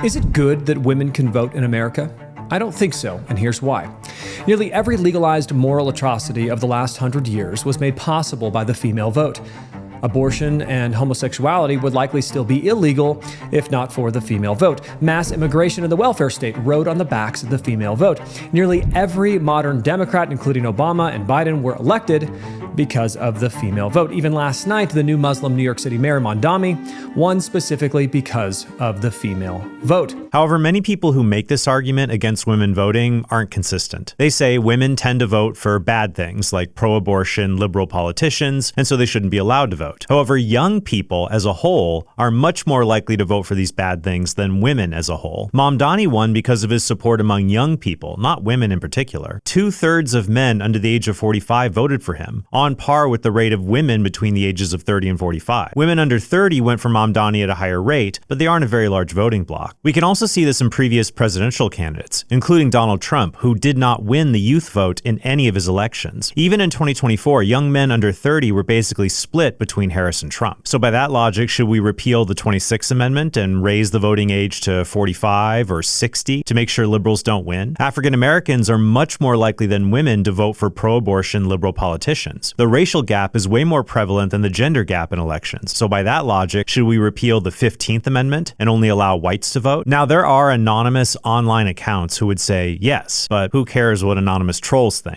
Is it good that women can vote in America? I don't think so, and here's why. Nearly every legalized moral atrocity of the last 100 years was made possible by the female vote. Abortion and homosexuality would likely still be illegal if not for the female vote. Mass immigration and the welfare state rode on the backs of the female vote. Nearly every modern Democrat, including Obama and Biden, were elected because of the female vote. Even last night, the new Muslim New York City mayor Mamdani won specifically because of the female vote. However, many people who make this argument against women voting aren't consistent. They say women tend to vote for bad things like pro-abortion, liberal politicians, and so they shouldn't be allowed to vote. However, young people as a whole are much more likely to vote for these bad things than women as a whole. Mamdani won because of his support among young people, not women in particular. 2/3 of men under the age of 45 voted for him, on par with the rate of women between the ages of 30 and 45. Women under 30 went for Mamdani at a higher rate, but they aren't a very large voting bloc. We can also see this in previous presidential candidates, including Donald Trump, who did not win the youth vote in any of his elections. Even in 2024, young men under 30 were basically split between Harris and Trump. So by that logic, should we repeal the 26th Amendment and raise the voting age to 45 or 60 to make sure liberals don't win? African Americans are much more likely than women to vote for pro-abortion liberal politicians. The racial gap is way more prevalent than the gender gap in elections. So by that logic, should we repeal the 15th Amendment and only allow whites to vote? Now, there are anonymous online accounts who would say yes, but who cares what anonymous trolls think?